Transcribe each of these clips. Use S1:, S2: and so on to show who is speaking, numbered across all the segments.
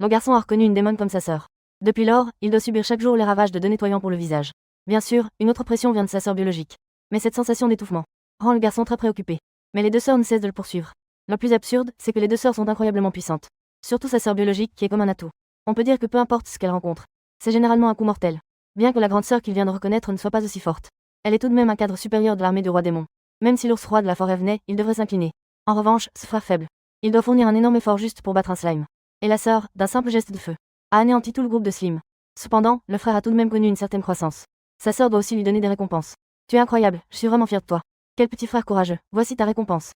S1: le garçon a reconnu une démone comme sa sœur. Depuis lors, il doit subir chaque jour les ravages de 2 nettoyants pour le visage. Bien sûr, une autre pression vient de sa sœur biologique. Mais cette sensation d'étouffement rend le garçon très préoccupé. Mais les deux sœurs ne cessent de le poursuivre. Le plus absurde, c'est que les deux sœurs sont incroyablement puissantes. Surtout sa sœur biologique qui est comme un atout. On peut dire que peu importe ce qu'elle rencontre, c'est généralement un coup mortel. Bien que la grande sœur qu'il vient de reconnaître ne soit pas aussi forte, elle est tout de même un cadre supérieur de l'armée du roi démon. Même si l'ours roi de la forêt venait, il devrait s'incliner. En revanche, ce frère faible, il doit fournir un énorme effort juste pour battre un slime. Et la sœur, d'un simple geste de feu, a anéanti tout le groupe de Slim. Cependant, le frère a tout de même connu une certaine croissance. Sa sœur doit aussi lui donner des récompenses. Tu es incroyable, je suis vraiment fier de toi. Quel petit frère courageux, voici ta récompense.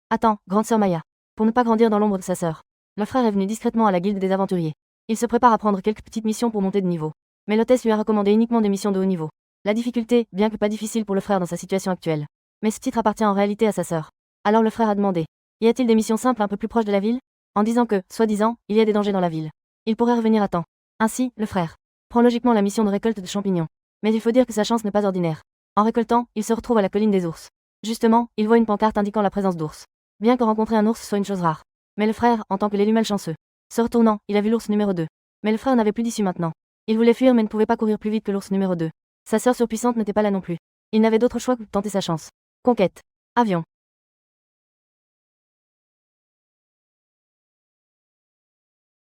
S1: Attends, grande sœur Maya. Pour ne pas grandir dans l'ombre de sa sœur, le frère est venu discrètement à la guilde des aventuriers. Il se prépare à prendre quelques petites missions pour monter de niveau. Mais l'hôtesse lui a recommandé uniquement des missions de haut niveau. La difficulté, bien que pas difficile pour le frère dans sa situation actuelle. Mais ce titre appartient en réalité à sa sœur. Alors le frère a demandé. Y a-t-il des missions simples un peu plus proches de la ville? En disant que, soi-disant, il y a des dangers dans la ville. Il pourrait revenir à temps. Ainsi, le frère prend logiquement la mission de récolte de champignons. Mais il faut dire que sa chance n'est pas ordinaire. En récoltant, il se retrouve à la colline des ours. Justement, il voit une pancarte indiquant la présence d'ours. Bien que rencontrer un ours soit une chose rare. Mais le frère, en tant que l'élu malchanceux, se retournant, il a vu l'ours numéro 2. Mais le frère n'avait plus d'issue maintenant. Il voulait fuir mais ne pouvait pas courir plus vite que l'ours numéro 2. Sa sœur surpuissante n'était pas là non plus. Il n'avait d'autre choix que de tenter sa chance. Conquête. Avion.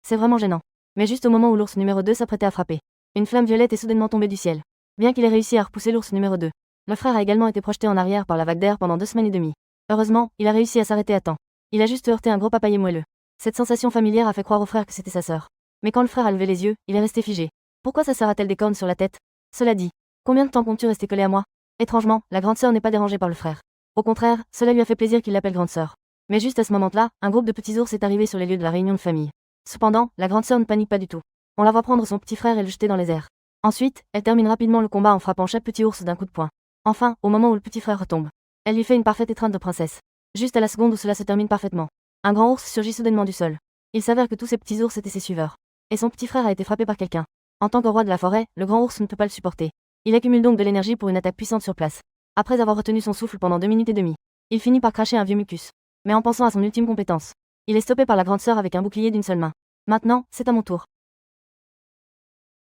S1: C'est vraiment gênant. Mais juste au moment où l'ours numéro 2 s'apprêtait à frapper, une flamme violette est soudainement tombée du ciel. Bien qu'il ait réussi à repousser l'ours numéro 2, le frère a également été projeté en arrière par la vague d'air pendant 2 semaines et demie. Heureusement, il a réussi à s'arrêter à temps. Il a juste heurté un gros papayer moelleux. Cette sensation familière a fait croire au frère que c'était sa sœur. Mais quand le frère a levé les yeux, il est resté figé. Pourquoi sa sœur a-t-elle des cornes sur la tête? Cela dit, combien de temps comptes-tu rester collé à moi? Étrangement, la grande sœur n'est pas dérangée par le frère. Au contraire, cela lui a fait plaisir qu'il l'appelle grande sœur. Mais juste à ce moment-là, un groupe de petits ours est arrivé sur les lieux de la réunion de famille. Cependant, la grande sœur ne panique pas du tout. On la voit prendre son petit frère et le jeter dans les airs. Ensuite, elle termine rapidement le combat en frappant chaque petit ours d'un coup de poing. Enfin, au moment où le petit frère retombe, elle lui fait une parfaite étreinte de princesse. Juste à la seconde où cela se termine parfaitement, un grand ours surgit soudainement du sol. Il s'avère que tous ces petits ours étaient ses suiveurs. Et son petit frère a été frappé par quelqu'un. En tant que roi de la forêt, le grand ours ne peut pas le supporter. Il accumule donc de l'énergie pour une attaque puissante sur place. Après avoir retenu son souffle pendant 2 minutes et demie, il finit par cracher un vieux mucus. Mais en pensant à son ultime compétence, il est stoppé par la grande sœur avec un bouclier d'une seule main. Maintenant, c'est à mon tour.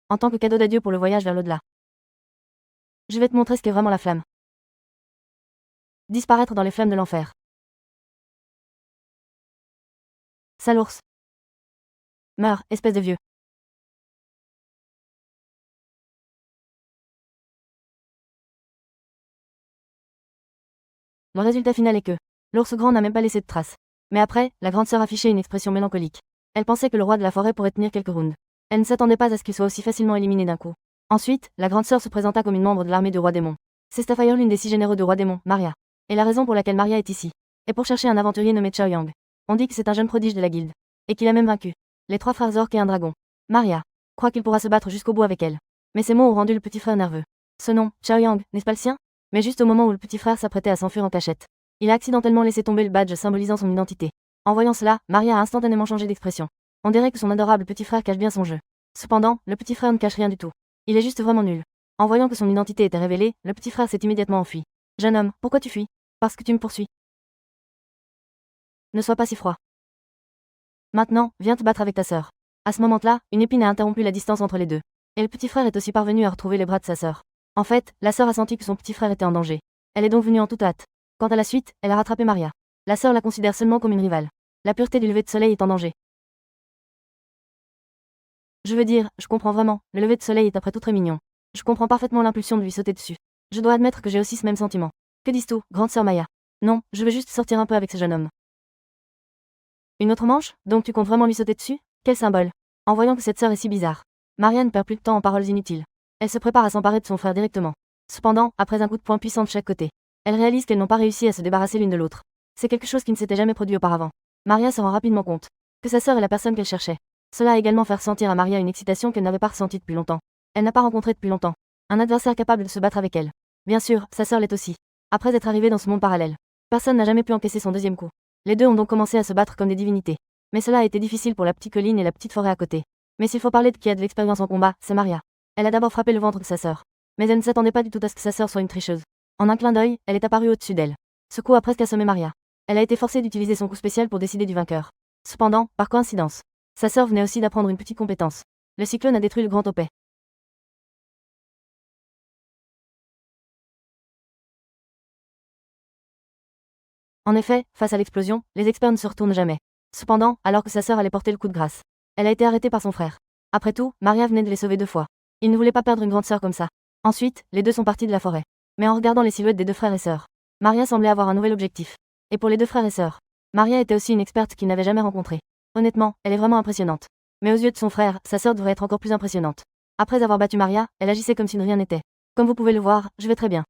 S1: En tant que cadeau d'adieu pour le voyage vers l'au-delà, je vais te montrer ce qu'est vraiment la flamme. Disparaître dans les flammes de l'enfer. Sale ours. Meurs, espèce de vieux. Le résultat final est que l'ours grand n'a même pas laissé de traces. Mais après, la grande sœur affichait une expression mélancolique. Elle pensait que le roi de la forêt pourrait tenir quelques rounds. Elle ne s'attendait pas à ce qu'il soit aussi facilement éliminé d'un coup. Ensuite, la grande sœur se présenta comme une membre de l'armée du roi démon. C'est Starfire, l'une des 6 généraux du roi démon, Maria. Et la raison pour laquelle Maria est ici est pour chercher un aventurier nommé Chao Yang. On dit que c'est un jeune prodige de la guilde. Et qu'il a même vaincu les 3 frères orques et un dragon. Maria croit qu'il pourra se battre jusqu'au bout avec elle. Mais ces mots ont rendu le petit frère nerveux. Ce nom, Chao Yang, n'est-ce pas le sien? Mais juste au moment où le petit frère s'apprêtait à s'enfuir en cachette, il a accidentellement laissé tomber le badge symbolisant son identité. En voyant cela, Maria a instantanément changé d'expression. On dirait que son adorable petit frère cache bien son jeu. Cependant, le petit frère ne cache rien du tout. Il est juste vraiment nul. En voyant que son identité était révélée, le petit frère s'est immédiatement enfui. Jeune homme, pourquoi tu fuis? Parce que tu me poursuis. Ne sois pas si froid. Maintenant, viens te battre avec ta sœur. À ce moment-là, une épine a interrompu la distance entre les deux. Et le petit frère est aussi parvenu à retrouver les bras de sa sœur. En fait, la sœur a senti que son petit frère était en danger. Elle est donc venue en toute hâte. Quant à la suite, elle a rattrapé Maria. La sœur la considère seulement comme une rivale. La pureté du lever de soleil est en danger. Je veux dire, je comprends vraiment, le lever de soleil est après tout très mignon. Je comprends parfaitement l'impulsion de lui sauter dessus. Je dois admettre que j'ai aussi ce même sentiment. Que dis-tu, grande sœur Maya? Non, je veux juste sortir un peu avec ce jeune homme. Une autre manche? Donc tu comptes vraiment lui sauter dessus? Quel symbole! En voyant que cette sœur est si bizarre, Maria ne perd plus de temps en paroles inutiles. Elle se prépare à s'emparer de son frère directement. Cependant, après un coup de poing puissant de chaque côté, elle réalise qu'elles n'ont pas réussi à se débarrasser l'une de l'autre. C'est quelque chose qui ne s'était jamais produit auparavant. Maria se rend rapidement compte que sa sœur est la personne qu'elle cherchait. Cela a également fait ressentir à Maria une excitation qu'elle n'avait pas ressentie depuis longtemps. Elle n'a pas rencontré depuis longtemps un adversaire capable de se battre avec elle. Bien sûr, sa sœur l'est aussi. Après être arrivée dans ce monde parallèle, personne n'a jamais pu encaisser son deuxième coup. Les deux ont donc commencé à se battre comme des divinités. Mais cela a été difficile pour la petite colline et la petite forêt à côté. Mais s'il faut parler de qui a de l'expérience en combat, c'est Maria. Elle a d'abord frappé le ventre de sa sœur. Mais elle ne s'attendait pas du tout à ce que sa sœur soit une tricheuse. En un clin d'œil, elle est apparue au-dessus d'elle. Ce coup a presque assommé Maria. Elle a été forcée d'utiliser son coup spécial pour décider du vainqueur. Cependant, par coïncidence, Sa sœur venait aussi d'apprendre une petite compétence. Le cyclone a détruit le Grand Opet. En effet, face à l'explosion, les experts ne se retournent jamais. Cependant, alors que sa sœur allait porter le coup de grâce, elle a été arrêtée par son frère. Après tout, Maria venait de les sauver 2 fois. Il ne voulait pas perdre une grande sœur comme ça. Ensuite, les deux sont partis de la forêt. Mais en regardant les silhouettes des 2 frères et sœurs, Maria semblait avoir un nouvel objectif. Et pour les 2 frères et sœurs, Maria était aussi une experte qu'il n'avait jamais rencontrée. Honnêtement, elle est vraiment impressionnante. Mais aux yeux de son frère, sa sœur devrait être encore plus impressionnante. Après avoir battu Maria, elle agissait comme si de rien n'était. Comme vous pouvez le voir, je vais très bien.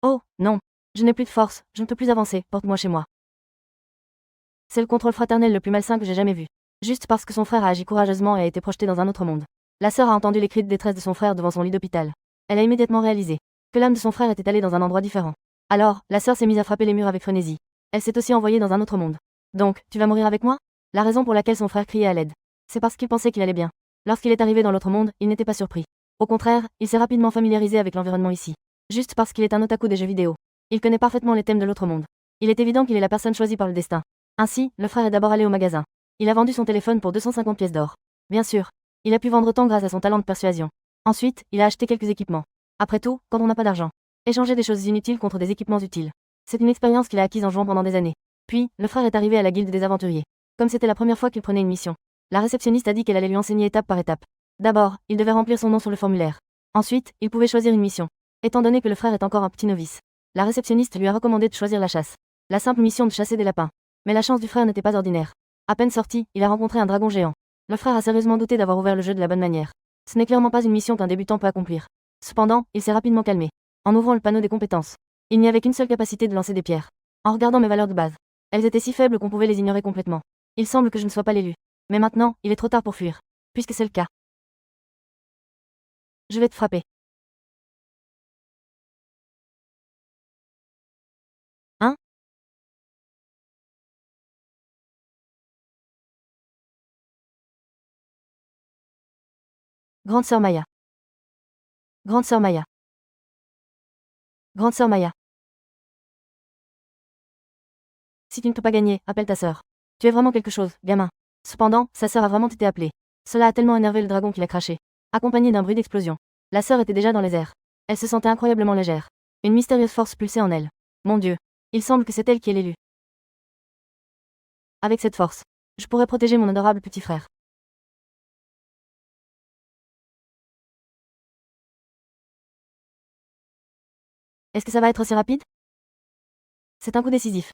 S1: Oh, non. Je n'ai plus de force, je ne peux plus avancer, porte-moi chez moi. C'est le contrôle fraternel le plus malsain que j'ai jamais vu. Juste parce que son frère a agi courageusement et a été projeté dans un autre monde. La sœur a entendu les cris de détresse de son frère devant son lit d'hôpital. Elle a immédiatement réalisé que l'âme de son frère était allée dans un endroit différent. Alors, la sœur s'est mise à frapper les murs avec frénésie. Elle s'est aussi envoyée dans un autre monde. Donc, tu vas mourir avec moi? La raison pour laquelle son frère criait à l'aide, c'est parce qu'il pensait qu'il allait bien. Lorsqu'il est arrivé dans l'autre monde, il n'était pas surpris. Au contraire, il s'est rapidement familiarisé avec l'environnement ici. Juste parce qu'il est un otaku des jeux vidéo. Il connaît parfaitement les thèmes de l'autre monde. Il est évident qu'il est la personne choisie par le destin. Ainsi, le frère est d'abord allé au magasin. Il a vendu son téléphone pour 250 pièces d'or. Bien sûr, il a pu vendre tant grâce à son talent de persuasion. Ensuite, il a acheté quelques équipements. Après tout, quand on n'a pas d'argent, échanger des choses inutiles contre des équipements utiles. C'est une expérience qu'il a acquise en jouant pendant des années. Puis, le frère est arrivé à la guilde des aventuriers. Comme c'était la première fois qu'il prenait une mission, la réceptionniste a dit qu'elle allait lui enseigner étape par étape. D'abord, il devait remplir son nom sur le formulaire. Ensuite, il pouvait choisir une mission. Étant donné que le frère est encore un petit novice, la réceptionniste lui a recommandé de choisir la chasse. La simple mission de chasser des lapins. Mais la chance du frère n'était pas ordinaire. À peine sorti, il a rencontré un dragon géant. Le frère a sérieusement douté d'avoir ouvert le jeu de la bonne manière. Ce n'est clairement pas une mission qu'un débutant peut accomplir. Cependant, il s'est rapidement calmé. En ouvrant le panneau des compétences, il n'y avait qu'une seule capacité de lancer des pierres. En regardant mes valeurs de base, elles étaient si faibles qu'on pouvait les ignorer complètement. Il semble que je ne sois pas l'élu. Mais maintenant, il est trop tard pour fuir. Puisque c'est le cas. Je vais te frapper. Hein? Grande sœur Maya. Grande sœur Maya. Grande sœur Maya. Si tu ne peux pas gagner, appelle ta sœur. Tu es vraiment quelque chose, gamin. Cependant, sa sœur a vraiment été appelée. Cela a tellement énervé le dragon qu'il a craché. Accompagné d'un bruit d'explosion. La sœur était déjà dans les airs. Elle se sentait incroyablement légère. Une mystérieuse force pulsait en elle. Mon Dieu. Il semble que c'est elle qui est l'élue. Avec cette force, je pourrais protéger mon adorable petit frère. Est-ce que ça va être aussi rapide? C'est un coup décisif.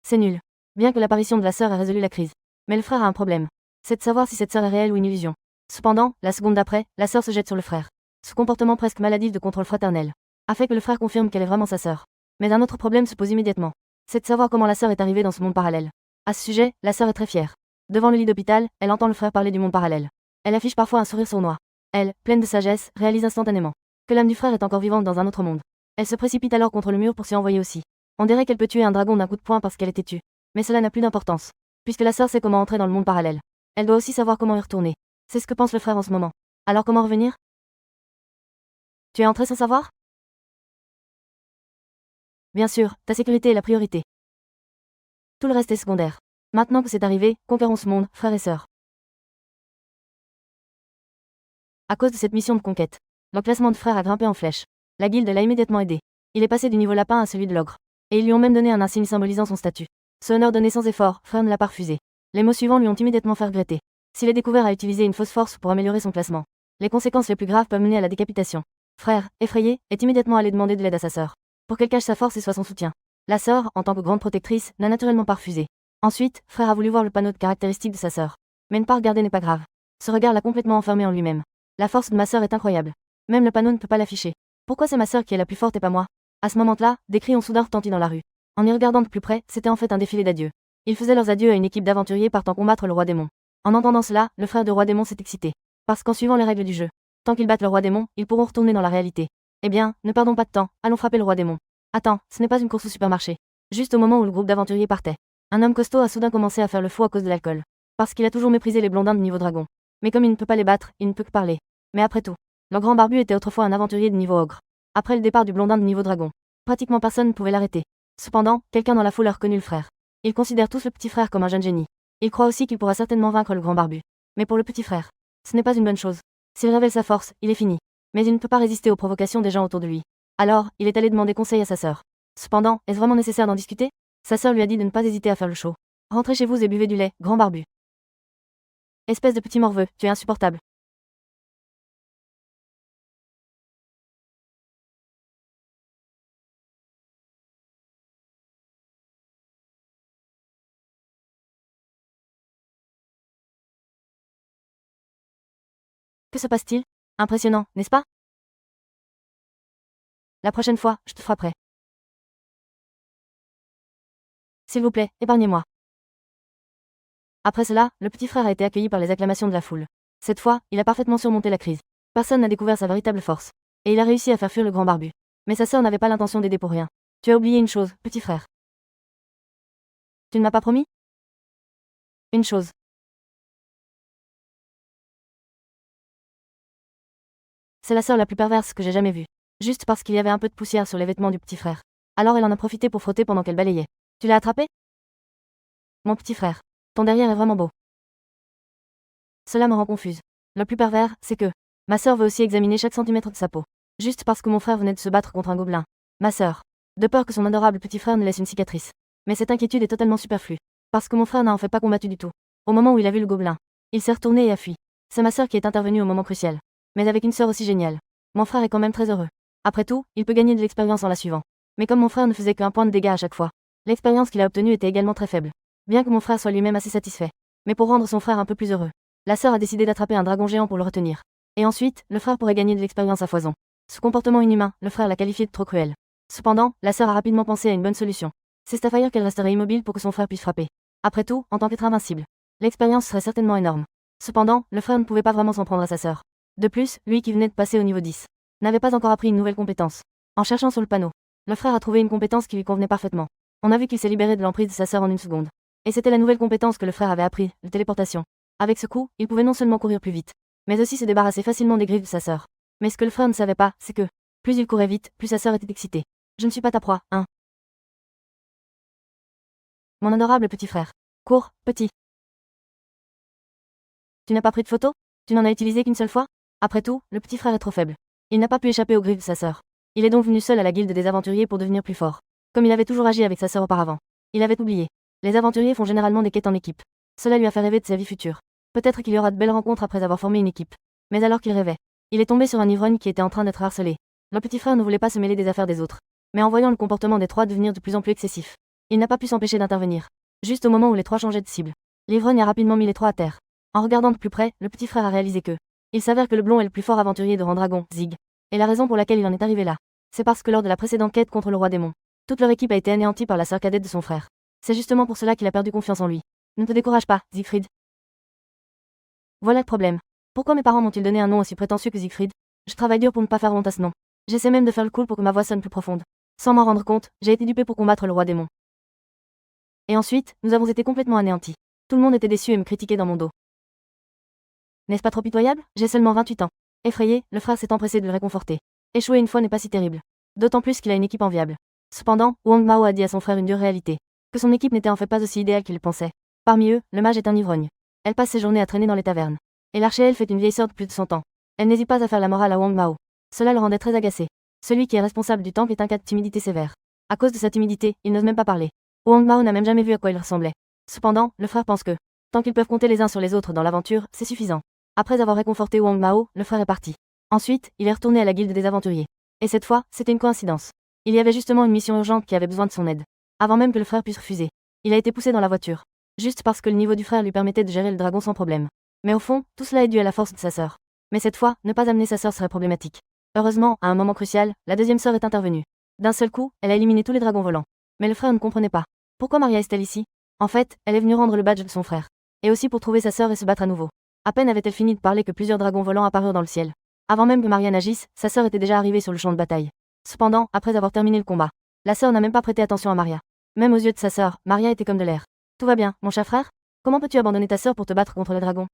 S1: C'est nul. Bien que l'apparition de la sœur ait résolu la crise. Mais le frère a un problème. C'est de savoir si cette sœur est réelle ou une illusion. Cependant, la seconde d'après, la sœur se jette sur le frère. Ce comportement presque maladif de contrôle fraternel a fait que le frère confirme qu'elle est vraiment sa sœur. Mais un autre problème se pose immédiatement. C'est de savoir comment la sœur est arrivée dans ce monde parallèle. À ce sujet, la sœur est très fière. Devant le lit d'hôpital, elle entend le frère parler du monde parallèle. Elle affiche parfois un sourire sournois. Elle, pleine de sagesse, réalise instantanément que l'âme du frère est encore vivante dans un autre monde. Elle se précipite alors contre le mur pour s'y envoyer aussi. On dirait qu'elle peut tuer un dragon d'un coup de poing parce qu'elle est têtue. Mais cela n'a plus d'importance. Puisque la sœur sait comment entrer dans le monde parallèle. Elle doit aussi savoir comment y retourner. C'est ce que pense le frère en ce moment. Alors comment revenir? Tu es entré sans savoir? Bien sûr, ta sécurité est la priorité. Tout le reste est secondaire. Maintenant que c'est arrivé, conquérons ce monde, frères et sœurs. À cause de cette mission de conquête, le classement de frère a grimpé en flèche. La guilde l'a immédiatement aidé. Il est passé du niveau lapin à celui de l'ogre. Et ils lui ont même donné un insigne symbolisant son statut. Ce honneur donné sans effort, frère ne l'a pas refusé. Les mots suivants lui ont immédiatement fait regretter. S'il est découvert à utiliser une fausse force pour améliorer son classement, les conséquences les plus graves peuvent mener à la décapitation. Frère, effrayé, est immédiatement allé demander de l'aide à sa sœur. Pour qu'elle cache sa force et soit son soutien. La sœur, en tant que grande protectrice, n'a naturellement pas refusé. Ensuite, frère a voulu voir le panneau de caractéristiques de sa sœur. Mais ne pas regarder n'est pas grave. Ce regard l'a complètement enfermé en lui-même. La force de ma sœur est incroyable. Même le panneau ne peut pas l'afficher. Pourquoi c'est ma sœur qui est la plus forte et pas moi? À ce moment-là, des cris ont soudain retenti dans la rue. En y regardant de plus près, c'était en fait un défilé d'adieux. Ils faisaient leurs adieux à une équipe d'aventuriers partant combattre le roi démon. En entendant cela, le frère de roi démon s'est excité. Parce qu'en suivant les règles du jeu, tant qu'ils battent le roi démon, ils pourront retourner dans la réalité. Eh bien, ne perdons pas de temps, allons frapper le roi démon. Attends, ce n'est pas une course au supermarché. Juste au moment où le groupe d'aventuriers partait, un homme costaud a soudain commencé à faire le fou à cause de l'alcool. Parce qu'il a toujours méprisé les blondins de niveau dragon. Mais comme il ne peut pas les battre, il ne peut que parler. Mais après tout, le grand barbu était autrefois un aventurier de niveau ogre. Après le départ du blondin de niveau dragon, pratiquement personne ne pouvait l'arrêter. Cependant, quelqu'un dans la foule a reconnu le frère. Ils considèrent tous le petit frère comme un jeune génie. Ils croient aussi qu'il pourra certainement vaincre le grand barbu. Mais pour le petit frère, ce n'est pas une bonne chose. S'il révèle sa force, il est fini. Mais il ne peut pas résister aux provocations des gens autour de lui. Alors, il est allé demander conseil à sa sœur. Cependant, est-ce vraiment nécessaire d'en discuter? Sa sœur lui a dit de ne pas hésiter à faire le show. Rentrez chez vous et buvez du lait, grand barbu. Espèce de petit morveux, tu es insupportable. Que se passe-t-il? Impressionnant, n'est-ce pas? La prochaine fois, je te frapperai. S'il vous plaît, épargnez-moi. Après cela, le petit frère a été accueilli par les acclamations de la foule. Cette fois, il a parfaitement surmonté la crise. Personne n'a découvert sa véritable force. Et il a réussi à faire fuir le grand barbu. Mais sa sœur n'avait pas l'intention d'aider pour rien. Tu as oublié une chose, petit frère. Tu ne m'as pas promis? Une chose. C'est la sœur la plus perverse que j'ai jamais vue. Juste parce qu'il y avait un peu de poussière sur les vêtements du petit frère. Alors elle en a profité pour frotter pendant qu'elle balayait. Tu l'as attrapé? Mon petit frère. Ton derrière est vraiment beau. Cela me rend confuse. Le plus pervers, c'est que ma sœur veut aussi examiner chaque centimètre de sa peau. Juste parce que mon frère venait de se battre contre un gobelin. Ma sœur. De peur que son adorable petit frère ne laisse une cicatrice. Mais cette inquiétude est totalement superflue. Parce que mon frère n'a en fait pas combattu du tout. Au moment où il a vu le gobelin, il s'est retourné et a fui. C'est ma sœur qui est intervenue au moment crucial. Mais avec une sœur aussi géniale. Mon frère est quand même très heureux. Après tout, il peut gagner de l'expérience en la suivant. Mais comme mon frère ne faisait qu'un point de dégâts à chaque fois, l'expérience qu'il a obtenue était également très faible. Bien que mon frère soit lui-même assez satisfait. Mais pour rendre son frère un peu plus heureux, la sœur a décidé d'attraper un dragon géant pour le retenir. Et ensuite, le frère pourrait gagner de l'expérience à foison. Ce comportement inhumain, le frère l'a qualifié de trop cruel. Cependant, la sœur a rapidement pensé à une bonne solution. C'est Sapphire qu'elle resterait immobile pour que son frère puisse frapper. Après tout, en tant qu'être invincible, l'expérience serait certainement énorme. Cependant, le frère ne pouvait pas vraiment s'en prendre à sa sœur. De plus, lui qui venait de passer au niveau 10, n'avait pas encore appris une nouvelle compétence. En cherchant sur le panneau, le frère a trouvé une compétence qui lui convenait parfaitement. On a vu qu'il s'est libéré de l'emprise de sa sœur en une seconde. Et c'était la nouvelle compétence que le frère avait appris, la téléportation. Avec ce coup, il pouvait non seulement courir plus vite, mais aussi se débarrasser facilement des griffes de sa sœur. Mais ce que le frère ne savait pas, c'est que, plus il courait vite, plus sa sœur était excitée. Je ne suis pas ta proie, hein. Mon adorable petit frère. Cours, petit. Tu n'as pas pris de photo? Tu n'en as utilisé qu'une seule fois? Après tout, le petit frère est trop faible. Il n'a pas pu échapper aux griffes de sa sœur. Il est donc venu seul à la guilde des aventuriers pour devenir plus fort. Comme il avait toujours agi avec sa sœur auparavant. Il avait oublié. Les aventuriers font généralement des quêtes en équipe. Cela lui a fait rêver de sa vie future. Peut-être qu'il y aura de belles rencontres après avoir formé une équipe. Mais alors qu'il rêvait, il est tombé sur un ivrogne qui était en train d'être harcelé. Le petit frère ne voulait pas se mêler des affaires des autres. Mais en voyant le comportement des trois devenir de plus en plus excessif, il n'a pas pu s'empêcher d'intervenir. Juste au moment où les trois changeaient de cible, l'ivrogne a rapidement mis les trois à terre. En regardant de plus près, le petit frère a réalisé que il s'avère que le blond est le plus fort aventurier de Randragon, Zig. Et la raison pour laquelle il en est arrivé là, c'est parce que lors de la précédente quête contre le roi démon, toute leur équipe a été anéantie par la sœur cadette de son frère. C'est justement pour cela qu'il a perdu confiance en lui. Ne te décourage pas, Siegfried. Voilà le problème. Pourquoi mes parents m'ont-ils donné un nom aussi prétentieux que Siegfried? Je travaille dur pour ne pas faire honte à ce nom. J'essaie même de faire le cool pour que ma voix sonne plus profonde. Sans m'en rendre compte, j'ai été dupé pour combattre le roi démon. Et ensuite, nous avons été complètement anéantis. Tout le monde était déçu et me critiquait dans mon dos. N'est-ce pas trop pitoyable? J'ai seulement 28 ans. Effrayé, le frère s'est empressé de le réconforter. Échouer une fois n'est pas si terrible. D'autant plus qu'il a une équipe enviable. Cependant, Wang Mao a dit à son frère une dure réalité. Que son équipe n'était en fait pas aussi idéale qu'il le pensait. Parmi eux, le mage est un ivrogne. Elle passe ses journées à traîner dans les tavernes. Et l'archer-elfe est une vieille sœur de plus de 100 ans. Elle n'hésite pas à faire la morale à Wang Mao. Cela le rendait très agacé. Celui qui est responsable du temple est un cas de timidité sévère. À cause de sa timidité, il n'ose même pas parler. Wang Mao n'a même jamais vu à quoi il ressemblait. Cependant, le frère pense que, tant qu'ils peuvent compter les uns sur les autres dans l'aventure, c'est suffisant. Après avoir réconforté Wang Mao, le frère est parti. Ensuite, il est retourné à la guilde des aventuriers. Et cette fois, c'était une coïncidence. Il y avait justement une mission urgente qui avait besoin de son aide. Avant même que le frère puisse refuser. Il a été poussé dans la voiture. Juste parce que le niveau du frère lui permettait de gérer le dragon sans problème. Mais au fond, tout cela est dû à la force de sa sœur. Mais cette fois, ne pas amener sa sœur serait problématique. Heureusement, à un moment crucial, la deuxième sœur est intervenue. D'un seul coup, elle a éliminé tous les dragons volants. Mais le frère ne comprenait pas. Pourquoi Maria est-elle ici? En fait, elle est venue rendre le badge de son frère. Et aussi pour trouver sa sœur et se battre à nouveau. À peine avait-elle fini de parler que plusieurs dragons volants apparurent dans le ciel. Avant même que Maria n'agisse, sa sœur était déjà arrivée sur le champ de bataille. Cependant, après avoir terminé le combat, la sœur n'a même pas prêté attention à Maria. Même aux yeux de sa sœur, Maria était comme de l'air. Tout va bien, mon cher frère? Comment peux-tu abandonner ta sœur pour te battre contre les dragons?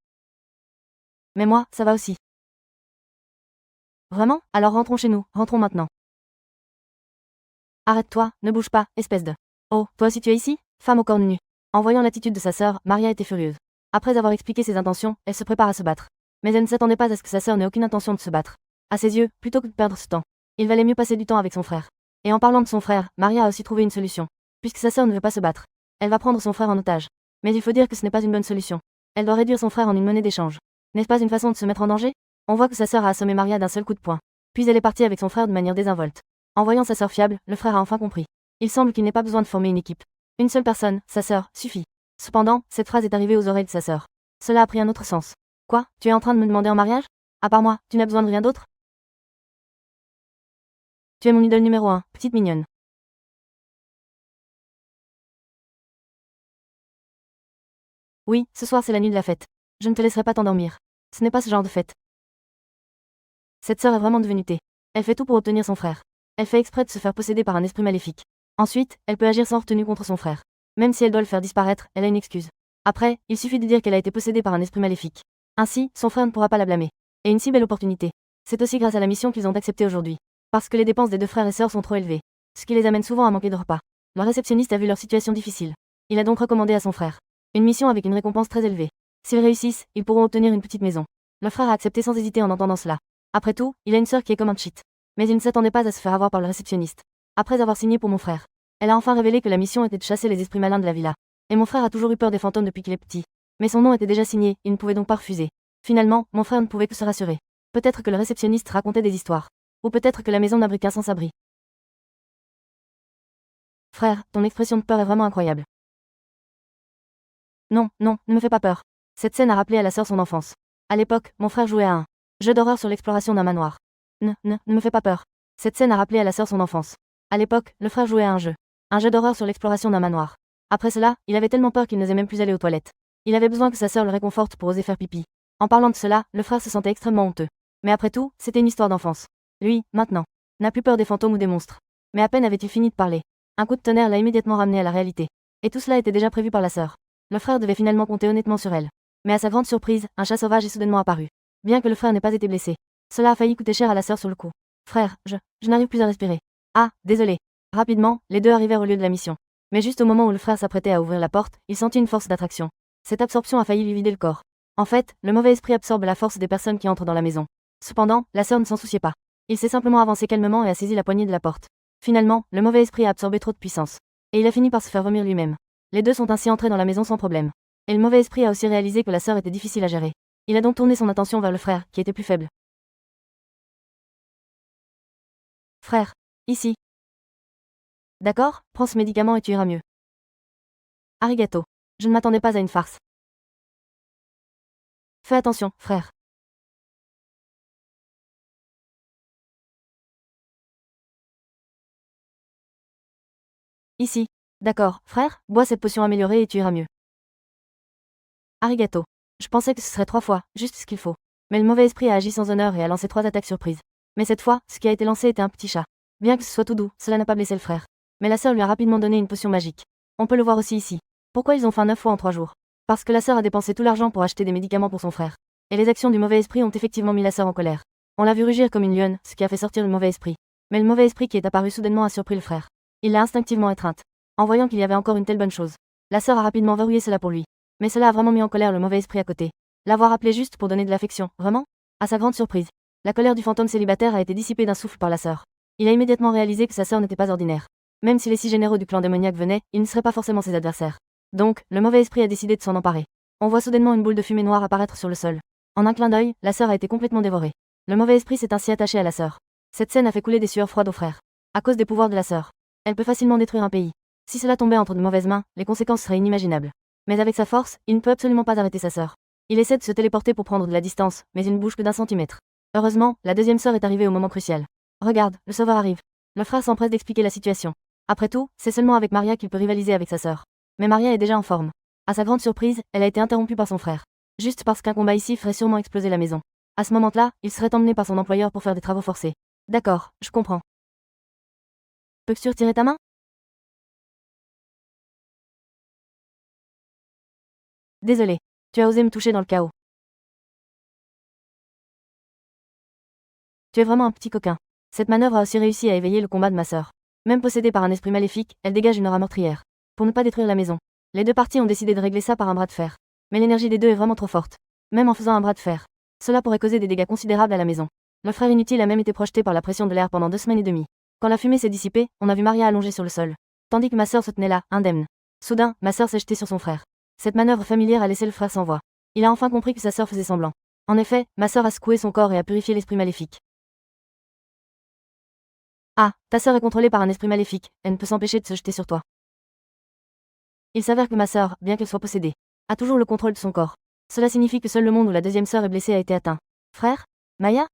S1: Mais moi, ça va aussi. Vraiment? Alors rentrons chez nous, rentrons maintenant. Arrête-toi, ne bouge pas, espèce de... Oh, toi aussi tu es ici? Femme au corps nu. En voyant l'attitude de sa sœur, Maria était furieuse. Après avoir expliqué ses intentions, elle se prépare à se battre. Mais elle ne s'attendait pas à ce que sa sœur n'ait aucune intention de se battre. À ses yeux, plutôt que de perdre ce temps, il valait mieux passer du temps avec son frère. Et en parlant de son frère, Maria a aussi trouvé une solution. Puisque sa sœur ne veut pas se battre, elle va prendre son frère en otage. Mais il faut dire que ce n'est pas une bonne solution. Elle doit réduire son frère en une monnaie d'échange. N'est-ce pas une façon de se mettre en danger? On voit que sa sœur a assommé Maria d'un seul coup de poing. Puis elle est partie avec son frère de manière désinvolte. En voyant sa sœur fiable, le frère a enfin compris. Il semble qu'il n'ait pas besoin de former une équipe. Une seule personne, sa sœur, suffit. Cependant, cette phrase est arrivée aux oreilles de sa sœur. Cela a pris un autre sens. Quoi? Tu es en train de me demander en mariage? À part moi, tu n'as besoin de rien d'autre? Tu es mon idole numéro 1, petite mignonne. Oui, ce soir c'est la nuit de la fête. Je ne te laisserai pas t'endormir. Ce n'est pas ce genre de fête. Cette sœur est vraiment devenue thé. Elle fait tout pour obtenir son frère. Elle fait exprès de se faire posséder par un esprit maléfique. Ensuite, elle peut agir sans retenue contre son frère. Même si elle doit le faire disparaître, elle a une excuse. Après, il suffit de dire qu'elle a été possédée par un esprit maléfique. Ainsi, son frère ne pourra pas la blâmer. Et une si belle opportunité. C'est aussi grâce à la mission qu'ils ont acceptée aujourd'hui. Parce que les dépenses des deux frères et sœurs sont trop élevées. Ce qui les amène souvent à manquer de repas. Le réceptionniste a vu leur situation difficile. Il a donc recommandé à son frère une mission avec une récompense très élevée. S'ils réussissent, ils pourront obtenir une petite maison. Le frère a accepté sans hésiter en entendant cela. Après tout, il a une sœur qui est comme un cheat. Mais il ne s'attendait pas à se faire avoir par le réceptionniste. Après avoir signé pour mon frère, elle a enfin révélé que la mission était de chasser les esprits malins de la villa. Et mon frère a toujours eu peur des fantômes depuis qu'il est petit. Mais son nom était déjà signé, il ne pouvait donc pas refuser. Finalement, mon frère ne pouvait que se rassurer. Peut-être que le réceptionniste racontait des histoires. Ou peut-être que la maison n'abrite qu'un sans-abri. Frère, ton expression de peur est vraiment incroyable. Non, non, ne me fais pas peur. Cette scène a rappelé à la sœur son enfance. À l'époque, mon frère jouait à un jeu d'horreur sur l'exploration d'un manoir. Ne me fais pas peur. Cette scène a rappelé à la sœur son enfance. À l'époque, le frère jouait à un jeu d'horreur sur l'exploration d'un manoir. Après cela, il avait tellement peur qu'il n'osait même plus aller aux toilettes. Il avait besoin que sa sœur le réconforte pour oser faire pipi. En parlant de cela, le frère se sentait extrêmement honteux. Mais après tout, c'était une histoire d'enfance. Lui, maintenant, n'a plus peur des fantômes ou des monstres. Mais à peine avait-il fini de parler, un coup de tonnerre l'a immédiatement ramené à la réalité. Et tout cela était déjà prévu par la sœur. Le frère devait finalement compter honnêtement sur elle. Mais à sa grande surprise, un chat sauvage est soudainement apparu. Bien que le frère n'ait pas été blessé, cela a failli coûter cher à la sœur sur le coup. Frère, je n'arrive plus à respirer. Ah, désolé. Rapidement, les deux arrivèrent au lieu de la mission. Mais juste au moment où le frère s'apprêtait à ouvrir la porte, il sentit une force d'attraction. Cette absorption a failli lui vider le corps. En fait, le mauvais esprit absorbe la force des personnes qui entrent dans la maison. Cependant, la sœur ne s'en souciait pas. Il s'est simplement avancé calmement et a saisi la poignée de la porte. Finalement, le mauvais esprit a absorbé trop de puissance. Et il a fini par se faire vomir lui-même. Les deux sont ainsi entrés dans la maison sans problème. Et le mauvais esprit a aussi réalisé que la sœur était difficile à gérer. Il a donc tourné son attention vers le frère, qui était plus faible. Frère, ici. D'accord, prends ce médicament et tu iras mieux. Arigato. Je ne m'attendais pas à une farce. Fais attention, frère. Ici. D'accord, frère, bois cette potion améliorée et tu iras mieux. Arigato. Je pensais que ce serait 3 fois, juste ce qu'il faut. Mais le mauvais esprit a agi sans honneur et a lancé 3 attaques surprises. Mais cette fois, ce qui a été lancé était un petit chat. Bien que ce soit tout doux, cela n'a pas blessé le frère. Mais la sœur lui a rapidement donné une potion magique. On peut le voir aussi ici. Pourquoi ils ont faim 9 fois en 3 jours? Parce que la sœur a dépensé tout l'argent pour acheter des médicaments pour son frère. Et les actions du mauvais esprit ont effectivement mis la sœur en colère. On l'a vu rugir comme une lionne, ce qui a fait sortir le mauvais esprit. Mais le mauvais esprit qui est apparu soudainement a surpris le frère. Il l'a instinctivement étreinte. En voyant qu'il y avait encore une telle bonne chose, la sœur a rapidement verrouillé cela pour lui. Mais cela a vraiment mis en colère le mauvais esprit à côté. L'avoir appelé juste pour donner de l'affection, vraiment? À sa grande surprise, la colère du fantôme célibataire a été dissipée d'un souffle par la sœur. Il a immédiatement réalisé que sa sœur n'était pas ordinaire. Même si les 6 généraux du clan démoniaque venaient, ils ne seraient pas forcément ses adversaires. Donc, le mauvais esprit a décidé de s'en emparer. On voit soudainement une boule de fumée noire apparaître sur le sol. En un clin d'œil, la sœur a été complètement dévorée. Le mauvais esprit s'est ainsi attaché à la sœur. Cette scène a fait couler des sueurs froides au frère. À cause des pouvoirs de la sœur, elle peut facilement détruire un pays. Si cela tombait entre de mauvaises mains, les conséquences seraient inimaginables. Mais avec sa force, il ne peut absolument pas arrêter sa sœur. Il essaie de se téléporter pour prendre de la distance, mais il ne bouge que d'un centimètre. Heureusement, la deuxième sœur est arrivée au moment crucial. Regarde, le sauveur arrive. Le frère s'empresse d'expliquer la situation. Après tout, c'est seulement avec Maria qu'il peut rivaliser avec sa sœur. Mais Maria est déjà en forme. À sa grande surprise, elle a été interrompue par son frère. Juste parce qu'un combat ici ferait sûrement exploser la maison. À ce moment-là, il serait emmené par son employeur pour faire des travaux forcés. D'accord, je comprends. Peux-tu retirer ta main? Désolé. Tu as osé me toucher dans le chaos. Tu es vraiment un petit coquin. Cette manœuvre a aussi réussi à éveiller le combat de ma sœur. Même possédée par un esprit maléfique, elle dégage une aura meurtrière. pour ne pas détruire la maison. Les deux parties ont décidé de régler ça par un bras de fer. Mais l'énergie des deux est vraiment trop forte. Même en faisant un bras de fer, cela pourrait causer des dégâts considérables à la maison. Le frère inutile a même été projeté par la pression de l'air pendant 2 semaines et demie. Quand la fumée s'est dissipée, on a vu Maria allongée sur le sol, tandis que ma sœur se tenait là, indemne. Soudain, ma sœur s'est jetée sur son frère. Cette manœuvre familière a laissé le frère sans voix. Il a enfin compris que sa sœur faisait semblant. En effet, ma sœur a secoué son corps et a purifié l'esprit maléfique. Ah, ta sœur est contrôlée par un esprit maléfique, elle ne peut s'empêcher de se jeter sur toi. Il s'avère que ma sœur, bien qu'elle soit possédée, a toujours le contrôle de son corps. Cela signifie que seul le monde où la deuxième sœur est blessée a été atteint. Frère? Maya?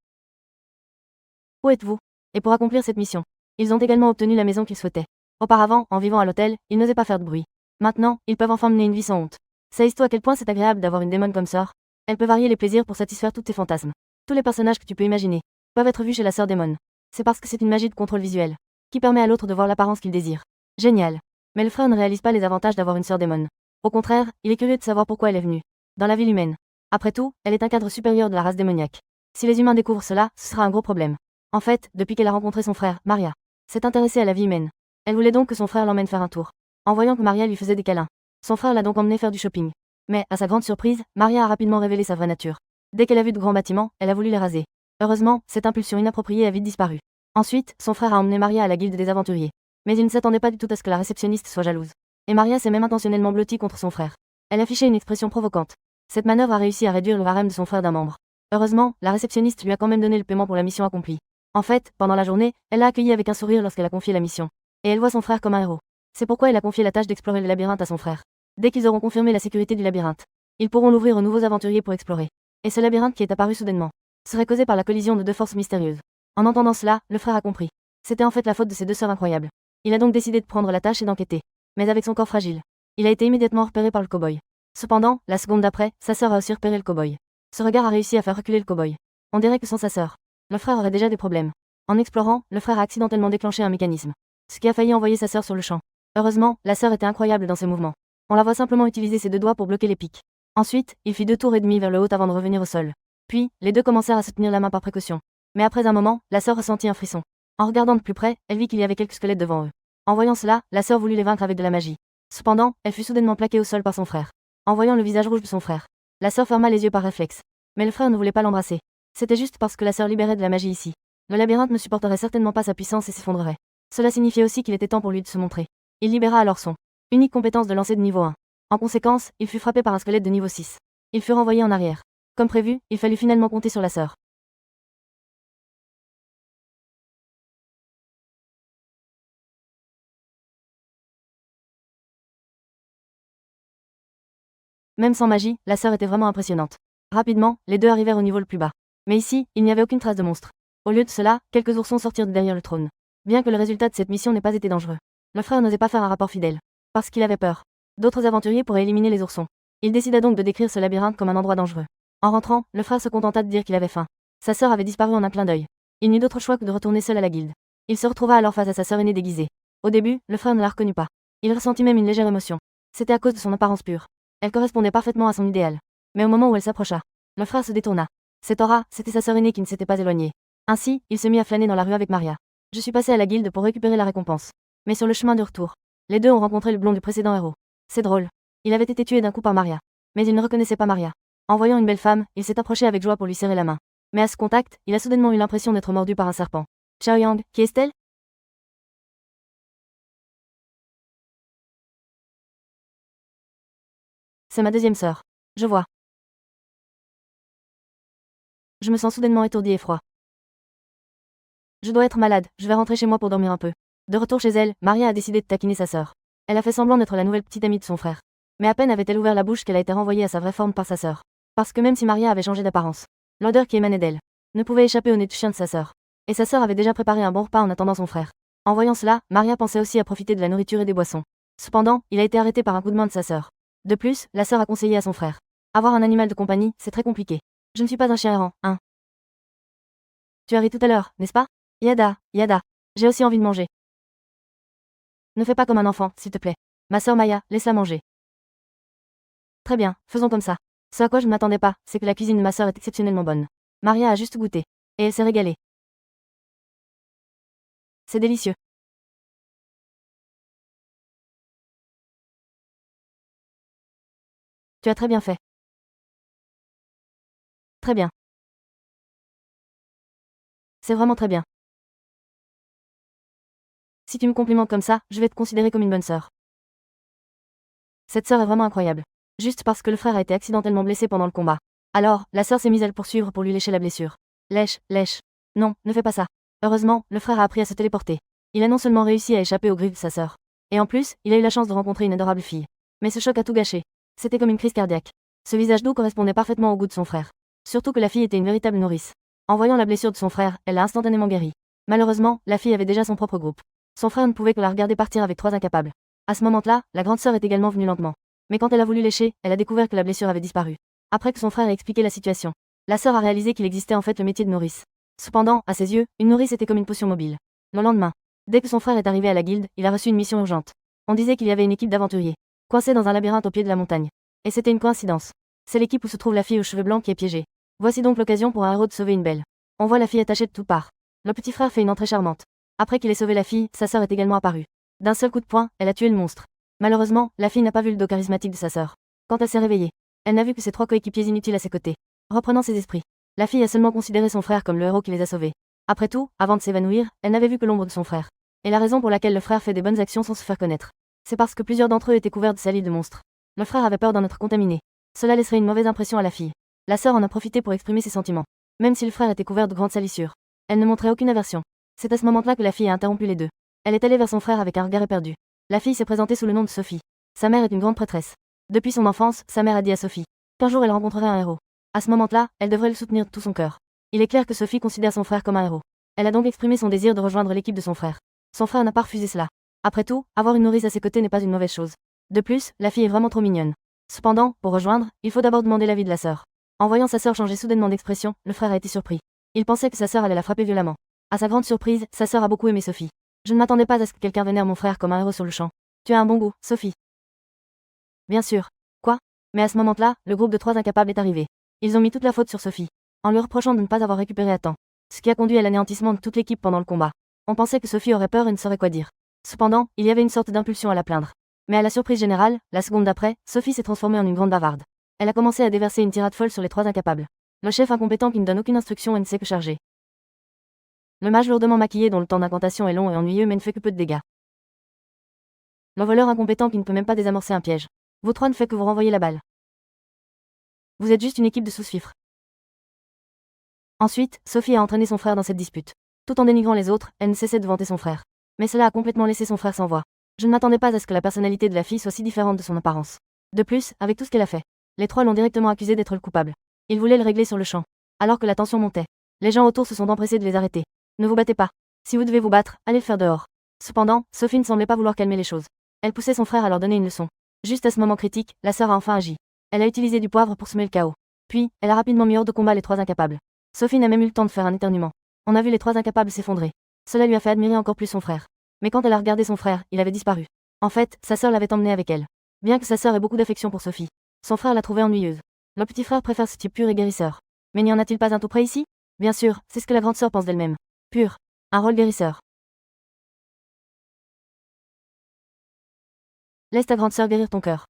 S1: Où êtes-vous? Et pour accomplir cette mission, ils ont également obtenu la maison qu'ils souhaitaient. Auparavant, en vivant à l'hôtel, ils n'osaient pas faire de bruit. Maintenant, ils peuvent enfin mener une vie sans honte. Sais-tu à quel point c'est agréable d'avoir une démon comme sœur? Elle peut varier les plaisirs pour satisfaire tous tes fantasmes. Tous les personnages que tu peux imaginer peuvent être vus chez la sœur démon. C'est parce que c'est une magie de contrôle visuel qui permet à l'autre de voir l'apparence qu'il désire. Génial. Mais le frère ne réalise pas les avantages d'avoir une sœur démon. Au contraire, il est curieux de savoir pourquoi elle est venue dans la ville humaine. Après tout, elle est un cadre supérieur de la race démoniaque. Si les humains découvrent cela, ce sera un gros problème. En fait, depuis qu'elle a rencontré son frère, Maria s'est intéressée à la vie humaine. Elle voulait donc que son frère l'emmène faire un tour. En voyant que Maria lui faisait des câlins, son frère l'a donc emmené faire du shopping. Mais, à sa grande surprise, Maria a rapidement révélé sa vraie nature. Dès qu'elle a vu de grands bâtiments, elle a voulu les raser. Heureusement, cette impulsion inappropriée a vite disparu. Ensuite, son frère a emmené Maria à la guilde des aventuriers. Mais il ne s'attendait pas du tout à ce que la réceptionniste soit jalouse. Et Maria s'est même intentionnellement blottie contre son frère. Elle affichait une expression provocante. Cette manœuvre a réussi à réduire le harem de son frère d'un membre. Heureusement, la réceptionniste lui a quand même donné le paiement pour la mission accomplie. En fait, pendant la journée, elle l'a accueilli avec un sourire lorsqu'elle a confié la mission. Et elle voit son frère comme un héros. C'est pourquoi elle a confié la tâche d'explorer le labyrinthe à son frère. Dès qu'ils auront confirmé la sécurité du labyrinthe, ils pourront l'ouvrir aux nouveaux aventuriers pour explorer. Et ce labyrinthe qui est apparu soudainement serait causé par la collision de deux forces mystérieuses. En entendant cela, le frère a compris. C'était en fait la faute de ses deux sœurs incroyables. Il a donc décidé de prendre la tâche et d'enquêter. Mais avec son corps fragile, il a été immédiatement repéré par le cow-boy. Cependant, la seconde d'après, sa sœur a aussi repéré le cow-boy. Ce regard a réussi à faire reculer le cow-boy. On dirait que sans sa sœur, le frère aurait déjà des problèmes. En explorant, le frère a accidentellement déclenché un mécanisme, ce qui a failli envoyer sa sœur sur le champ. Heureusement, la sœur était incroyable dans ses mouvements. On la voit simplement utiliser ses deux doigts pour bloquer les pics. Ensuite, il fit 2 tours et demi vers le haut avant de revenir au sol. Puis, les deux commencèrent à se tenir la main par précaution. Mais après un moment, la sœur ressentit un frisson. En regardant de plus près, elle vit qu'il y avait quelques squelettes devant eux. En voyant cela, la sœur voulut les vaincre avec de la magie. Cependant, elle fut soudainement plaquée au sol par son frère. En voyant le visage rouge de son frère, la sœur ferma les yeux par réflexe. Mais le frère ne voulait pas l'embrasser. C'était juste parce que la sœur libérait de la magie ici. Le labyrinthe ne supporterait certainement pas sa puissance et s'effondrerait. Cela signifiait aussi qu'il était temps pour lui de se montrer. Il libéra alors son unique compétence de lancer de niveau 1. En conséquence, il fut frappé par un squelette de niveau 6. Il fut renvoyé en arrière. Comme prévu, il fallut finalement compter sur la sœur. Même sans magie, la sœur était vraiment impressionnante. Rapidement, les deux arrivèrent au niveau le plus bas. Mais ici, il n'y avait aucune trace de monstre. Au lieu de cela, quelques oursons sortirent de derrière le trône. Bien que le résultat de cette mission n'ait pas été dangereux, le frère n'osait pas faire un rapport fidèle. Parce qu'il avait peur. D'autres aventuriers pourraient éliminer les oursons. Il décida donc de décrire ce labyrinthe comme un endroit dangereux. En rentrant, le frère se contenta de dire qu'il avait faim. Sa sœur avait disparu en un clin d'œil. Il n'eut d'autre choix que de retourner seul à la guilde. Il se retrouva alors face à sa sœur aînée déguisée. Au début, le frère ne la reconnut pas. Il ressentit même une légère émotion. C'était à cause de son apparence pure. Elle correspondait parfaitement à son idéal. Mais au moment où elle s'approcha, le frère se détourna. Cette aura, c'était sa sœur aînée qui ne s'était pas éloignée. Ainsi, il se mit à flâner dans la rue avec Maria. Je suis passé à la guilde pour récupérer la récompense. Mais sur le chemin de retour, les deux ont rencontré le blond du précédent héros. C'est drôle. Il avait été tué d'un coup par Maria. Mais il ne reconnaissait pas Maria. En voyant une belle femme, il s'est approché avec joie pour lui serrer la main. Mais à ce contact, il a soudainement eu l'impression d'être mordu par un serpent. Chao Yang, qui est-elle? C'est ma deuxième sœur. Je vois. Je me sens soudainement étourdi et froid. Je dois être malade, je vais rentrer chez moi pour dormir un peu. De retour chez elle, Maria a décidé de taquiner sa sœur. Elle a fait semblant d'être la nouvelle petite amie de son frère. Mais à peine avait-elle ouvert la bouche qu'elle a été renvoyée à sa vraie forme par sa sœur. Parce que même si Maria avait changé d'apparence, l'odeur qui émanait d'elle ne pouvait échapper au nez de chien de sa sœur. Et sa sœur avait déjà préparé un bon repas en attendant son frère. En voyant cela, Maria pensait aussi à profiter de la nourriture et des boissons. Cependant, il a été arrêté par un coup de main de sa sœur. De plus, la sœur a conseillé à son frère. Avoir un animal de compagnie, c'est très compliqué. Je ne suis pas un chien errant, hein. Tu as ri tout à l'heure, n'est-ce pas? Yada, Yada. J'ai aussi envie de manger. Ne fais pas comme un enfant, s'il te plaît. Ma sœur Maya, laisse-la manger. Très bien, faisons comme ça. Ce à quoi je ne m'attendais pas, c'est que la cuisine de ma sœur est exceptionnellement bonne. Maria a juste goûté. Et elle s'est régalée. C'est délicieux. Tu as très bien fait. Très bien. C'est vraiment très bien. Si tu me complimentes comme ça, je vais te considérer comme une bonne sœur. Cette sœur est vraiment incroyable. Juste parce que le frère a été accidentellement blessé pendant le combat. Alors, la sœur s'est mise à le poursuivre pour lui lécher la blessure. Lèche, lèche. Non, ne fais pas ça. Heureusement, le frère a appris à se téléporter. Il a non seulement réussi à échapper aux griffes de sa sœur, et en plus, il a eu la chance de rencontrer une adorable fille. Mais ce choc a tout gâché. C'était comme une crise cardiaque. Ce visage doux correspondait parfaitement au goût de son frère. Surtout que la fille était une véritable nourrice. En voyant la blessure de son frère, elle l'a instantanément guéri. Malheureusement, la fille avait déjà son propre groupe. Son frère ne pouvait que la regarder partir avec 3 incapables. À ce moment-là, la grande sœur est également venue lentement. Mais quand elle a voulu lécher, elle a découvert que la blessure avait disparu. Après que son frère ait expliqué la situation, la sœur a réalisé qu'il existait en fait le métier de nourrice. Cependant, à ses yeux, une nourrice était comme une potion mobile. Le lendemain, dès que son frère est arrivé à la guilde, il a reçu une mission urgente. On disait qu'il y avait une équipe d'aventuriers, coincés dans un labyrinthe au pied de la montagne. Et c'était une coïncidence. C'est l'équipe où se trouve la fille aux cheveux blancs qui est piégée. Voici donc l'occasion pour un héros de sauver une belle. On voit la fille attachée de toutes parts. Le petit frère fait une entrée charmante. Après qu'il ait sauvé la fille, sa sœur est également apparue. D'un seul coup de poing, elle a tué le monstre. Malheureusement, la fille n'a pas vu le dos charismatique de sa sœur. Quand elle s'est réveillée, elle n'a vu que ses 3 coéquipiers inutiles à ses côtés. Reprenant ses esprits, la fille a seulement considéré son frère comme le héros qui les a sauvés. Après tout, avant de s'évanouir, elle n'avait vu que l'ombre de son frère. Et la raison pour laquelle le frère fait des bonnes actions sans se faire connaître, c'est parce que plusieurs d'entre eux étaient couverts de salive de monstres. Le frère avait peur d'en être contaminé. Cela laisserait une mauvaise impression à la fille. La sœur en a profité pour exprimer ses sentiments. Même si le frère était couvert de grandes salissures, elle ne montrait aucune aversion. C'est à ce moment-là que la fille a interrompu les deux. Elle est allée vers son frère avec un regard éperdu. La fille s'est présentée sous le nom de Sophie. Sa mère est une grande prêtresse. Depuis son enfance, sa mère a dit à Sophie qu'un jour elle rencontrerait un héros. À ce moment-là, elle devrait le soutenir de tout son cœur. Il est clair que Sophie considère son frère comme un héros. Elle a donc exprimé son désir de rejoindre l'équipe de son frère. Son frère n'a pas refusé cela. Après tout, avoir une nourrice à ses côtés n'est pas une mauvaise chose. De plus, la fille est vraiment trop mignonne. Cependant, pour rejoindre, il faut d'abord demander l'avis de la sœur. En voyant sa sœur changer soudainement d'expression, le frère a été surpris. Il pensait que sa sœur allait la frapper violemment. À sa grande surprise, sa sœur a beaucoup aimé Sophie. Je ne m'attendais pas à ce que quelqu'un vénère mon frère comme un héros sur le champ. Tu as un bon goût, Sophie. Bien sûr. Quoi? Mais à ce moment-là, le groupe de 3 incapables est arrivé. Ils ont mis toute la faute sur Sophie, en lui reprochant de ne pas avoir récupéré à temps. Ce qui a conduit à l'anéantissement de toute l'équipe pendant le combat. On pensait que Sophie aurait peur et ne saurait quoi dire. Cependant, il y avait une sorte d'impulsion à la plaindre. Mais à la surprise générale, la seconde d'après, Sophie s'est transformée en une grande bavarde. Elle a commencé à déverser une tirade folle sur les 3 incapables. Le chef incompétent qui ne donne aucune instruction et ne sait que charger. Le mage lourdement maquillé dont le temps d'incantation est long et ennuyeux mais ne fait que peu de dégâts. Le voleur incompétent qui ne peut même pas désamorcer un piège. Vous 3 ne fait que vous renvoyer la balle. Vous êtes juste une équipe de sous-fifres. Ensuite, Sophie a entraîné son frère dans cette dispute. Tout en dénigrant les autres, elle ne cessait de vanter son frère. Mais cela a complètement laissé son frère sans voix. Je ne m'attendais pas à ce que la personnalité de la fille soit si différente de son apparence. De plus, avec tout ce qu'elle a fait, les 3 l'ont directement accusé d'être le coupable. Ils voulaient le régler sur le champ. Alors que la tension montait, les gens autour se sont empressés de les arrêter. Ne vous battez pas. Si vous devez vous battre, allez le faire dehors. Cependant, Sophie ne semblait pas vouloir calmer les choses. Elle poussait son frère à leur donner une leçon. Juste à ce moment critique, la sœur a enfin agi. Elle a utilisé du poivre pour semer le chaos. Puis, elle a rapidement mis hors de combat les 3 incapables. Sophie n'a même eu le temps de faire un éternuement. On a vu les 3 incapables s'effondrer. Cela lui a fait admirer encore plus son frère. Mais quand elle a regardé son frère, il avait disparu. En fait, sa sœur l'avait emmené avec elle. Bien que sa sœur ait beaucoup d'affection pour Sophie, son frère l'a trouvée ennuyeuse. Le petit frère préfère ce type pur et guérisseur. Mais n'y en a-t-il pas un tout près ici? Bien sûr, c'est ce que la grande sœur pense d'elle-même. Pur. Un rôle guérisseur. Laisse ta grande sœur guérir ton cœur.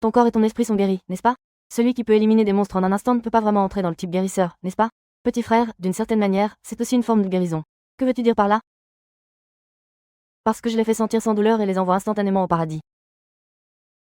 S1: Ton corps et ton esprit sont guéris, n'est-ce pas? Celui qui peut éliminer des monstres en un instant ne peut pas vraiment entrer dans le type guérisseur, n'est-ce pas? Petit frère, d'une certaine manière, c'est aussi une forme de guérison. Que veux-tu dire par là? Parce que je les fais sentir sans douleur et les envoie instantanément au paradis.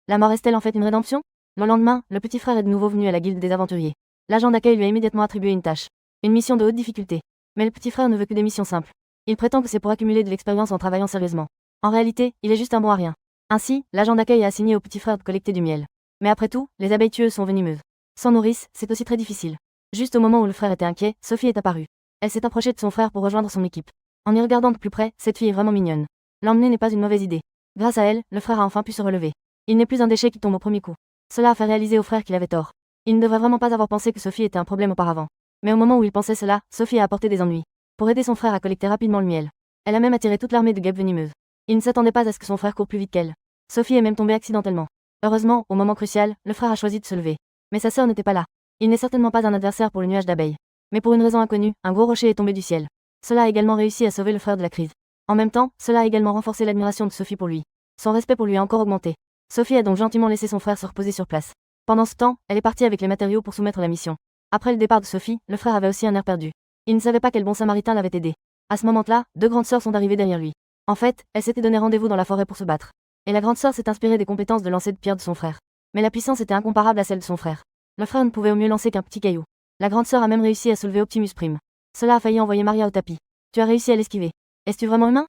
S1: La mort est-elle en fait une rédemption? Le lendemain, le petit frère est de nouveau venu à la guilde des aventuriers. L'agent d'accueil lui a immédiatement attribué une tâche. Une mission de haute difficulté. Mais le petit frère ne veut que des missions simples. Il prétend que c'est pour accumuler de l'expérience en travaillant sérieusement. En réalité, il est juste un bon à rien. Ainsi, l'agent d'accueil a assigné au petit frère de collecter du miel. Mais après tout, les abeilles tueuses sont venimeuses. Sans nourrice, c'est aussi très difficile. Juste au moment où le frère était inquiet, Sophie est apparue. Elle s'est approchée de son frère pour rejoindre son équipe. En y regardant de plus près, cette fille est vraiment mignonne. L'emmener n'est pas une mauvaise idée. Grâce à elle, le frère a enfin pu se relever. Il n'est plus un déchet qui tombe au premier coup. Cela a fait réaliser au frère qu'il avait tort. Il ne devrait vraiment pas avoir pensé que Sophie était un problème auparavant. Mais au moment où il pensait cela, Sophie a apporté des ennuis. Pour aider son frère à collecter rapidement le miel. Elle a même attiré toute l'armée de guêpes venimeuses. Il ne s'attendait pas à ce que son frère court plus vite qu'elle. Sophie est même tombée accidentellement. Heureusement, au moment crucial, le frère a choisi de se lever. Mais sa sœur n'était pas là. Il n'est certainement pas un adversaire pour le nuage d'abeilles. Mais pour une raison inconnue, un gros rocher est tombé du ciel. Cela a également réussi à sauver le frère de la crise. En même temps, cela a également renforcé l'admiration de Sophie pour lui. Son respect pour lui a encore augmenté. Sophie a donc gentiment laissé son frère se reposer sur place. Pendant ce temps, elle est partie avec les matériaux pour soumettre la mission. Après le départ de Sophie, le frère avait aussi un air perdu. Il ne savait pas quel bon samaritain l'avait aidé. À ce moment-là, deux grandes sœurs sont arrivées derrière lui. En fait, elles s'étaient donné rendez-vous dans la forêt pour se battre. Et la grande sœur s'est inspirée des compétences de lancer de pierre de son frère. Mais la puissance était incomparable à celle de son frère. Le frère ne pouvait au mieux lancer qu'un petit caillou. La grande sœur a même réussi à soulever Optimus Prime. Cela a failli envoyer Maria au tapis. Tu as réussi à l'esquiver. Es-tu vraiment humain?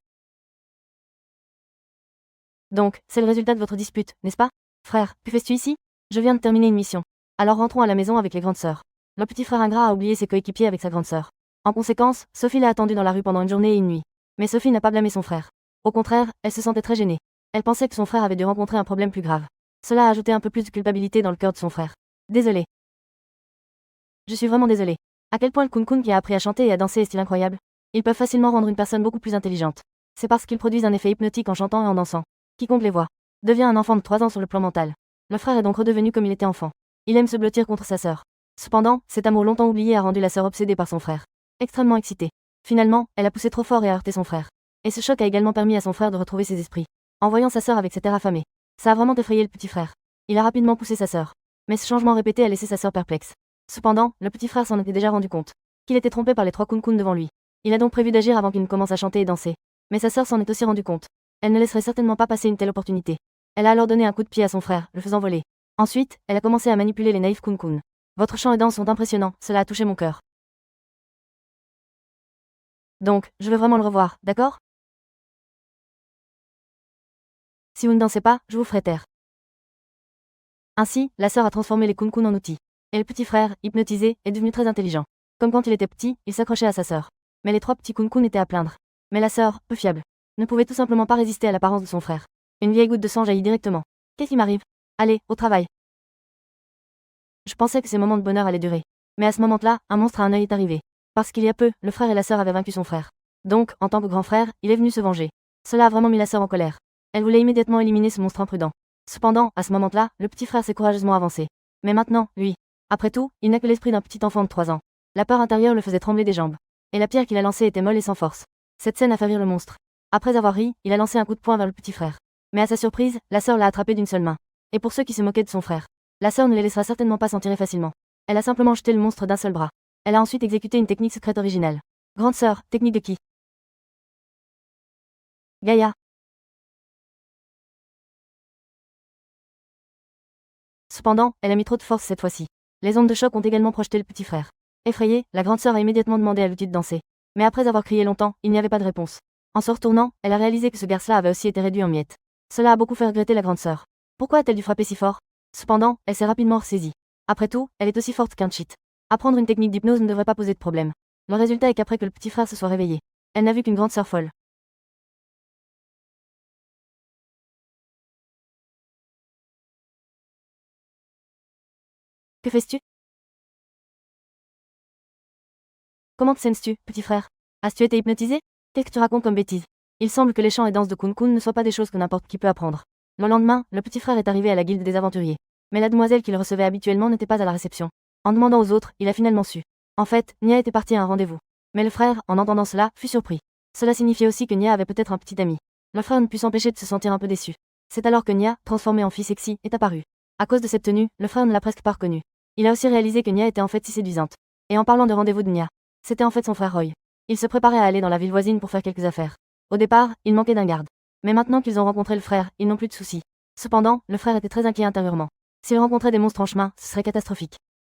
S1: Donc, c'est le résultat de votre dispute, n'est-ce pas? Frère, que fais-tu ici? Je viens de terminer une mission. Alors rentrons à la maison avec les grandes sœurs. Le petit frère ingrat a oublié ses coéquipiers avec sa grande sœur. En conséquence, Sophie l'a attendu dans la rue pendant une journée et une nuit. Mais Sophie n'a pas blâmé son frère. Au contraire, elle se sentait très gênée. Elle pensait que son frère avait dû rencontrer un problème plus grave. Cela a ajouté un peu plus de culpabilité dans le cœur de son frère. Désolée. Je suis vraiment désolée. À quel point le Kun Kun qui a appris à chanter et à danser est-il incroyable? Ils peuvent facilement rendre une personne beaucoup plus intelligente. C'est parce qu'ils produisent un effet hypnotique en chantant et en dansant. Quiconque les voit devient un enfant de 3 ans sur le plan mental. Le frère est donc redevenu comme il était enfant. Il aime se blottir contre sa sœur. Cependant, cet amour longtemps oublié a rendu la sœur obsédée par son frère. Extrêmement excitée. Finalement, elle a poussé trop fort et a heurté son frère. Et ce choc a également permis à son frère de retrouver ses esprits. En voyant sa sœur avec cet air affamé, ça a vraiment effrayé le petit frère. Il a rapidement poussé sa sœur. Mais ce changement répété a laissé sa sœur perplexe. Cependant, le petit frère s'en était déjà rendu compte. Qu'il était trompé par les 3 Kun devant lui. Il a donc prévu d'agir avant qu'il ne commence à chanter et danser. Mais sa sœur s'en est aussi rendu compte. Elle ne laisserait certainement pas passer une telle opportunité. Elle a alors donné un coup de pied à son frère, le faisant voler. Ensuite, elle a commencé à manipuler les naïfs Kun. Votre chant et danse sont impressionnants, cela a touché mon cœur. Donc, je veux vraiment le revoir, d'accord? Si vous ne dansez pas, je vous ferai taire. Ainsi, la sœur a transformé les Kun en outils. Et le petit frère, hypnotisé, est devenu très intelligent. Comme quand il était petit, il s'accrochait à sa sœur. Mais les 3 petits Kun étaient à plaindre. Mais la sœur, peu fiable, ne pouvait tout simplement pas résister à l'apparence de son frère. Une vieille goutte de sang jaillit directement. Qu'est-ce qui m'arrive? Allez, au travail. Je pensais que ces moments de bonheur allaient durer. Mais à ce moment-là, un monstre à un œil est arrivé. Parce qu'il y a peu, le frère et la sœur avaient vaincu son frère. Donc, en tant que grand frère, il est venu se venger. Cela a vraiment mis la sœur en colère. Elle voulait immédiatement éliminer ce monstre imprudent. Cependant, à ce moment-là, le petit frère s'est courageusement avancé. Mais maintenant, lui. Après tout, il n'a que l'esprit d'un petit enfant de 3 ans. La peur intérieure le faisait trembler des jambes. Et la pierre qu'il a lancée était molle et sans force. Cette scène a fait rire le monstre. Après avoir ri, il a lancé un coup de poing vers le petit frère. Mais à sa surprise, la sœur l'a attrapé d'une seule main. Et pour ceux qui se moquaient de son frère, la sœur ne les laissera certainement pas s'en tirer facilement. Elle a simplement jeté le monstre d'un seul bras. Elle a ensuite exécuté une technique secrète originale. Grande sœur, technique de qui? Gaïa. Cependant, elle a mis trop de force cette fois-ci. Les ondes de choc ont également projeté le petit frère. Effrayée, la grande sœur a immédiatement demandé à l'outil de danser. Mais après avoir crié longtemps, il n'y avait pas de réponse. En se retournant, elle a réalisé que ce garce-là avait aussi été réduit en miettes. Cela a beaucoup fait regretter la grande sœur. Pourquoi a-t-elle dû frapper si fort? Cependant, elle s'est rapidement ressaisie. Après tout, elle est aussi forte qu'un cheat. Apprendre une technique d'hypnose ne devrait pas poser de problème. Le résultat est qu'après que le petit frère se soit réveillé, elle n'a vu qu'une grande sœur folle. Que fais-tu? Comment te sens-tu, petit frère? As-tu été hypnotisé? Qu'est-ce que tu racontes comme bêtise? Il semble que les chants et danses de Kun ne soient pas des choses que n'importe qui peut apprendre. Le lendemain, le petit frère est arrivé à la guilde des aventuriers. Mais la demoiselle qu'il recevait habituellement n'était pas à la réception. En demandant aux autres, il a finalement su. En fait, Nia était partie à un rendez-vous. Mais le frère, en entendant cela, fut surpris. Cela signifiait aussi que Nia avait peut-être un petit ami. Le frère ne put s'empêcher de se sentir un peu déçu. C'est alors que Nia, transformée en fille sexy, est apparue. À cause de cette tenue, le frère ne l'a presque pas reconnue. Il a aussi réalisé que Nia était en fait si séduisante. Et en parlant de rendez-vous de Nia, c'était en fait son frère Roy. Il se préparait à aller dans la ville voisine pour faire quelques affaires. Au départ, il manquait d'un garde. Mais maintenant qu'ils ont rencontré le frère, ils n'ont plus de soucis. Cependant, le frère était très inquiet intérieurement. S'il rencontrait des monstres en chemin, ce serait catastrophique.